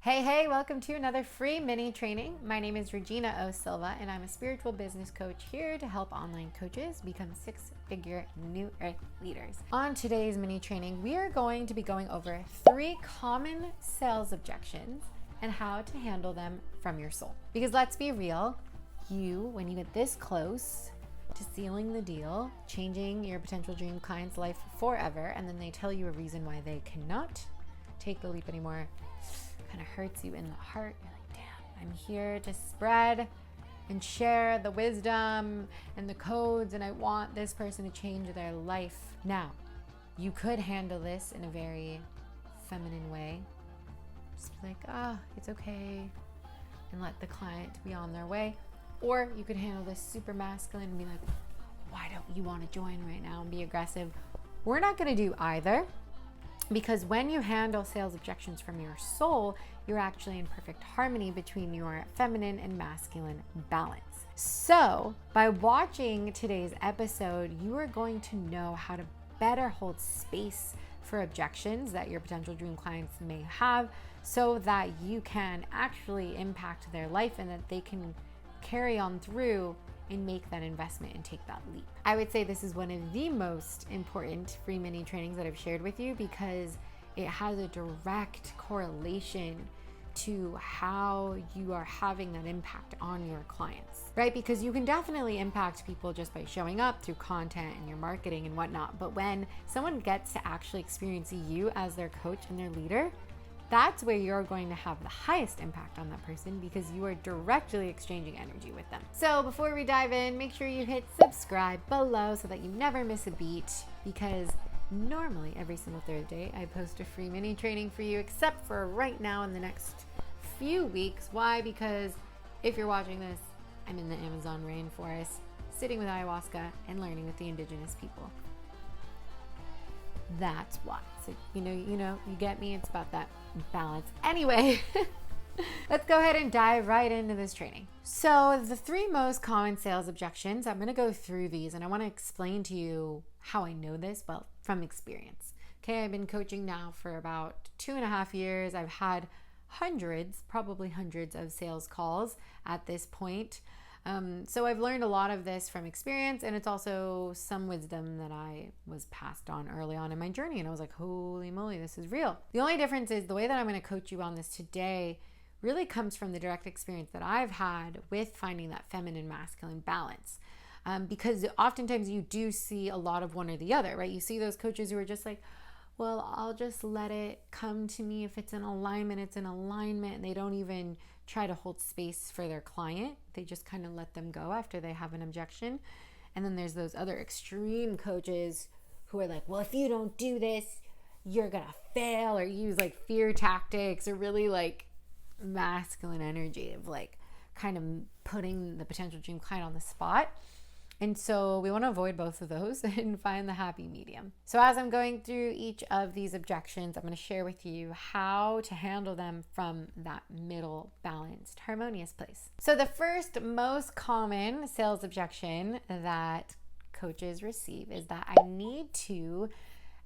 Hey, welcome to another free mini training. My name is 𝘀𝗀𝗲𝗀𝗲 and I'm a spiritual business coach here to help online coaches become six-figure new earth leaders. On today's mini training, we are going to be going over 3 common sales objections and how to handle them from your soul. Because let's be real, when you get this close to sealing the deal, changing your potential dream client's life forever, and then they tell you a reason why they cannot take the leap anymore, kind of hurts you in the heart. You're like, damn, I'm here to spread and share the wisdom and the codes, and I want this person to change their life. Now, you could handle this in a very feminine way. Just be like, it's okay, and let the client be on their way. Or you could handle this super masculine and be like, why don't you want to join right now, and be aggressive. We're not going to do either. Because when you handle sales objections from your soul, you're actually in perfect harmony between your feminine and masculine balance. So by watching today's episode, you are going to know how to better hold space for objections that your potential dream clients may have, so that you can actually impact their life and that they can carry on through and make that investment and take that leap. I would say this is one of the most important free mini trainings that I've shared with you, because it has a direct correlation to how you are having that impact on your clients, right? Because you can definitely impact people just by showing up through content and your marketing and whatnot. But when someone gets to actually experience you as their coach and their leader, that's where you're going to have the highest impact on that person, because you are directly exchanging energy with them. So before we dive in, make sure you hit subscribe below so that you never miss a beat, because normally every single Thursday I post a free mini training for you, except for right now in the next few weeks. Why? Because if you're watching this, I'm in the Amazon rainforest, sitting with ayahuasca and learning with the indigenous people. That's why. So, you get me. It's about that balance. Anyway, let's go ahead and dive right into this training. So the 3 most common sales objections, I'm going to go through these, and I want to explain to you how I know this, well, from experience. Okay, I've been coaching now for about 2.5 years. I've had probably hundreds of sales calls at this point. So I've learned a lot of this from experience, and it's also some wisdom that I was passed on early on in my journey. And I was like, holy moly, this is real. The only difference is the way that I'm going to coach you on this today really comes from the direct experience that I've had with finding that feminine masculine balance. Because oftentimes you do see a lot of one or the other, right? You see those coaches who are just like, well, I'll just let it come to me. If it's in alignment, it's in alignment. And they don't even try to hold space for their client. They just kind of let them go after they have an objection. And then there's those other extreme coaches who are like, well, if you don't do this, you're gonna fail, or use like fear tactics, or really like masculine energy of like kind of putting the potential dream client on the spot. And so we want to avoid both of those and find the happy medium. So as I'm going through each of these objections, I'm going to share with you how to handle them from that middle, balanced, harmonious place. So the first most common sales objection that coaches receive is that I need to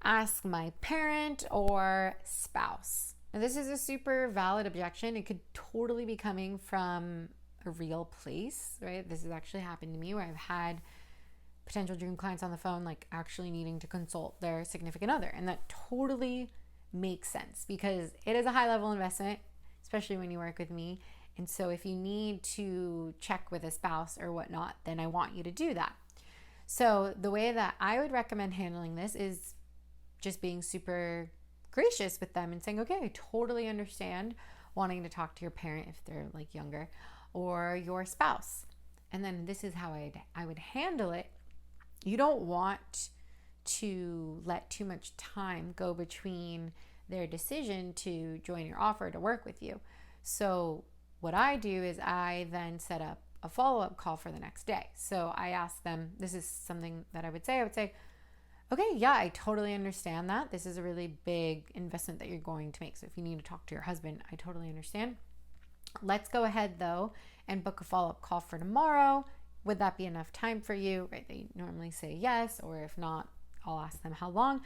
ask my parent or spouse. Now, this is a super valid objection. It could totally be coming from a real place, right? This has actually happened to me, where I've had potential dream clients on the phone, like actually needing to consult their significant other. And that totally makes sense, because it is a high level investment, especially when you work with me. And so if you need to check with a spouse or whatnot, then I want you to do that. So the way that I would recommend handling this is just being super gracious with them and saying, okay, I totally understand wanting to talk to your parent if they're like younger, or your spouse. And then this is how I would handle it. You don't want to let too much time go between their decision to join your offer to work with you. So what I do is I then set up a follow-up call for the next day. So I ask them, this is something that I would say, okay, yeah, I totally understand that. This is a really big investment that you're going to make. So if you need to talk to your husband, I totally understand. Let's go ahead though and book a follow-up call for tomorrow. Would that be enough time for you? Right? They normally say yes, or if not, I'll ask them how long.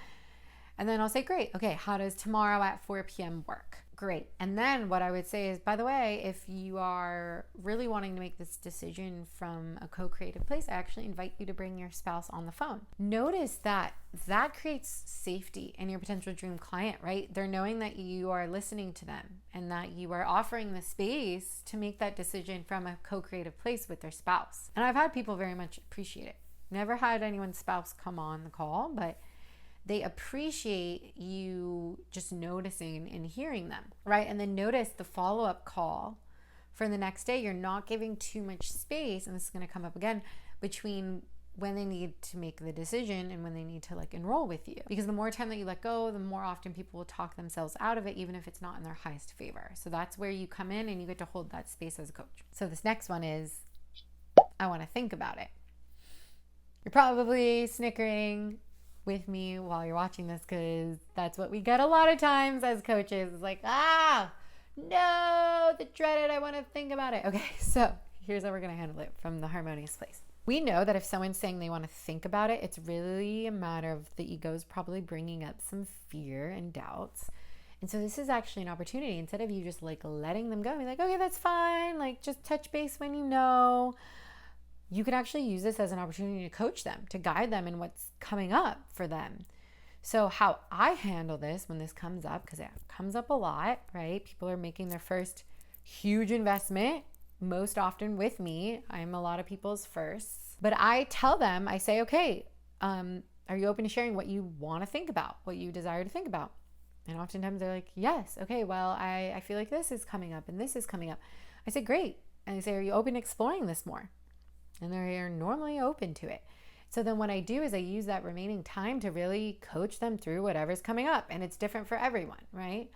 And then I'll say, great. Okay, how does tomorrow at 4 p.m. work? Great. And then what I would say is, by the way, if you are really wanting to make this decision from a co-creative place, I actually invite you to bring your spouse on the phone. Notice that creates safety in your potential dream client, right? They're knowing that you are listening to them and that you are offering the space to make that decision from a co-creative place with their spouse. And I've had people very much appreciate it. Never had anyone's spouse come on the call, but they appreciate you just noticing and hearing them, right? And then notice the follow-up call for the next day. You're not giving too much space, and this is going to come up again, between when they need to make the decision and when they need to like enroll with you. Because the more time that you let go, the more often people will talk themselves out of it, even if it's not in their highest favor. So that's where you come in and you get to hold that space as a coach. So this next one is, I want to think about it. You're probably snickering with me while you're watching this, because that's what we get a lot of times as coaches. It's like, no, the dreaded, I want to think about it. Okay, so here's how we're going to handle it from the harmonious place. We know that if someone's saying they want to think about it, it's really a matter of the ego's probably bringing up some fear and doubts. And so this is actually an opportunity, instead of you just like letting them go, be like, okay, that's fine, like just touch base when you know. You can actually use this as an opportunity to coach them, to guide them in what's coming up for them. So how I handle this when this comes up, because it comes up a lot, right? People are making their first huge investment, most often with me. I'm a lot of people's firsts. But I tell them, I say, okay, are you open to sharing what you want to think about, what you desire to think about? And oftentimes they're like, yes, okay, well, I feel like this is coming up and this is coming up. I say, great. And they say, are you open to exploring this more? And they're normally open to it. So then what I do is I use that remaining time to really coach them through whatever's coming up. And it's different for everyone, right?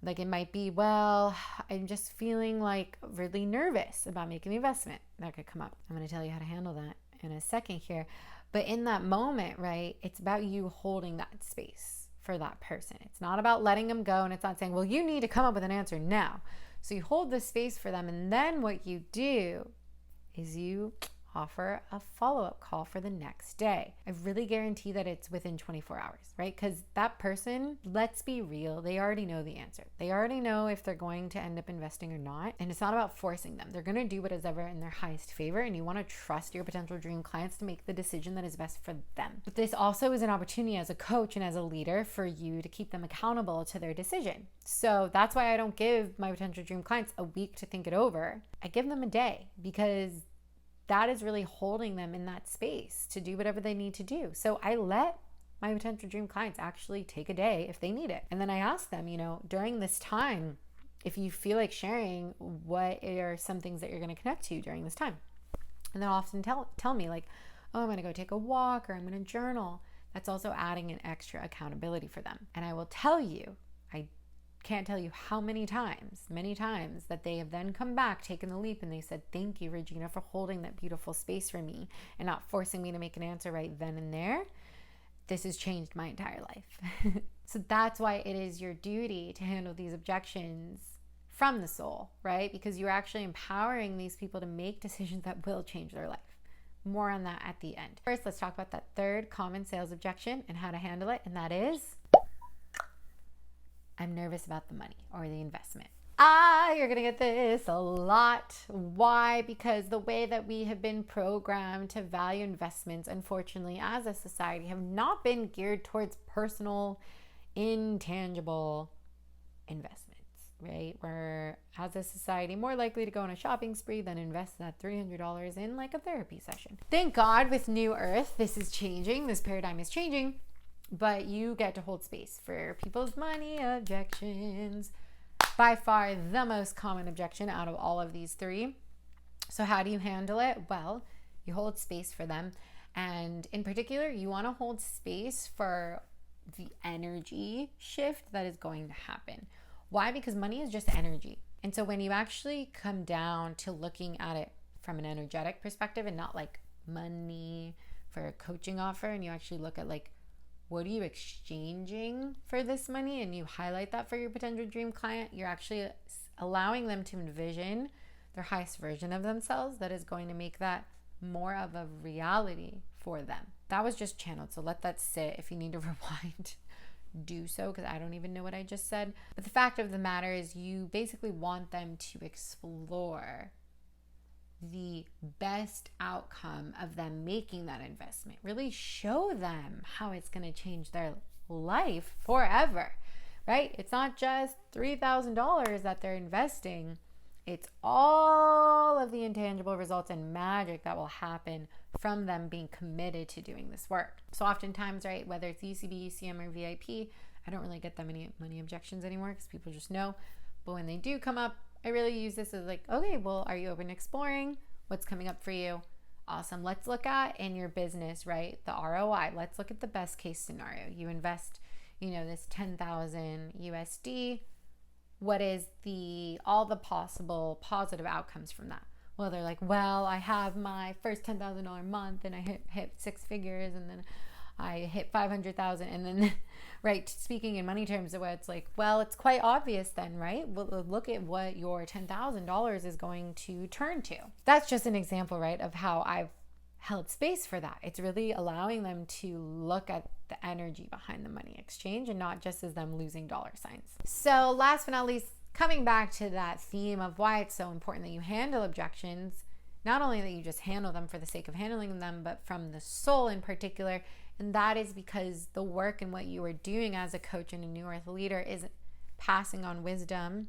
Like it might be, well, I'm just feeling like really nervous about making the investment. That could come up. I'm going to tell you how to handle that in a second here. But in that moment, right, it's about you holding that space for that person. It's not about letting them go, and it's not saying, well, you need to come up with an answer now. So you hold the space for them. And then what you do is you offer a follow-up call for the next day. I really guarantee that it's within 24 hours, right? Because that person, let's be real, they already know the answer. They already know if they're going to end up investing or not. And it's not about forcing them. They're going to do what is ever in their highest favor. And you want to trust your potential dream clients to make the decision that is best for them. But this also is an opportunity as a coach and as a leader for you to keep them accountable to their decision. So that's why I don't give my potential dream clients a week to think it over. I give them a day, because that is really holding them in that space to do whatever they need to do. So I let my potential dream clients actually take a day if they need it. And then I ask them, during this time, if you feel like sharing, what are some things that you're going to connect to during this time? And they'll often tell me like, oh, I'm going to go take a walk, or I'm going to journal. That's also adding an extra accountability for them. And I will tell you, I can't tell you how many times that they have then come back, taken the leap, and they said, thank you, Regina, for holding that beautiful space for me and not forcing me to make an answer right then and there. This has changed my entire life. So that's why it is your duty to handle these objections from the soul, right? Because you're actually empowering these people to make decisions that will change their life. More on that at the end. First, let's talk about that third common sales objection and how to handle it, and that is, I'm nervous about the money or the investment. You're going to get this a lot. Why? Because the way that we have been programmed to value investments, unfortunately, as a society, have not been geared towards personal, intangible investments, right? We're, as a society, more likely to go on a shopping spree than invest that $300 in like a therapy session. Thank God with New Earth, this is changing. This paradigm is changing. But you get to hold space for people's money objections. By far the most common objection out of all of these three. So how do you handle it? Well, you hold space for them. And in particular, you want to hold space for the energy shift that is going to happen. Why? Because money is just energy. And so when you actually come down to looking at it from an energetic perspective and not like money for a coaching offer, and you actually look at like, what are you exchanging for this money? And you highlight that for your potential dream client. You're actually allowing them to envision their highest version of themselves that is going to make that more of a reality for them. That was just channeled, so let that sit. If you need to rewind do so because I don't even know what I just said. But the fact of the matter is you basically want them to explore the best outcome of them making that investment. Really show them how it's going to change their life forever, right? It's not just $3,000 that they're investing. It's all of the intangible results and magic that will happen from them being committed to doing this work. So oftentimes, right, whether it's UCB, UCM, or VIP, I don't really get that many money objections anymore because people just know. But when they do come up, I really use this as like, okay, well, are you open to exploring? What's coming up for you? Awesome. Let's look at in your business, right, the ROI. Let's look at the best case scenario. You invest, this 10,000 USD. What is all the possible positive outcomes from that? Well, they're like, well, I have my first $10,000 month and I hit six figures, and then I hit 500,000, and then, right, speaking in money terms, where it's like, well, it's quite obvious then, right? Well, look at what your $10,000 is going to turn to. That's just an example, right, of how I've held space for that. It's really allowing them to look at the energy behind the money exchange and not just as them losing dollar signs. So last but not least, coming back to that theme of why it's so important that you handle objections, not only that you just handle them for the sake of handling them, but from the soul in particular. And that is because the work and what you are doing as a coach and a new earth leader is passing on wisdom,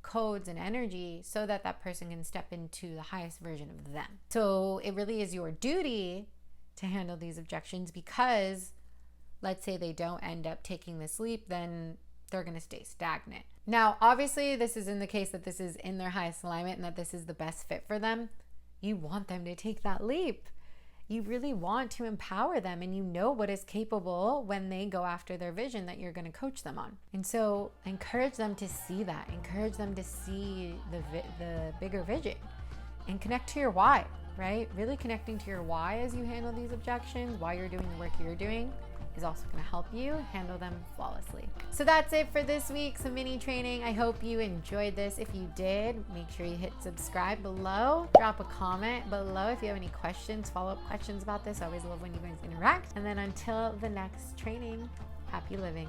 codes, and energy so that that person can step into the highest version of them. So it really is your duty to handle these objections, because let's say they don't end up taking this leap, then they're going to stay stagnant. Now, obviously, this is in the case that this is in their highest alignment and that this is the best fit for them. You want them to take that leap. You really want to empower them, and you know what is capable when they go after their vision that you're going to coach them on. And so encourage them to see that. Encourage them to see the bigger vision and connect to your why, right? Really connecting to your why as you handle these objections, why you're doing the work you're doing, is also going to help you handle them flawlessly. So that's it for this week's mini training. I hope you enjoyed this. If you did, make sure you hit subscribe below. Drop a comment below if you have any questions, follow-up questions about this. I always love when you guys interact. And then until the next training, happy living.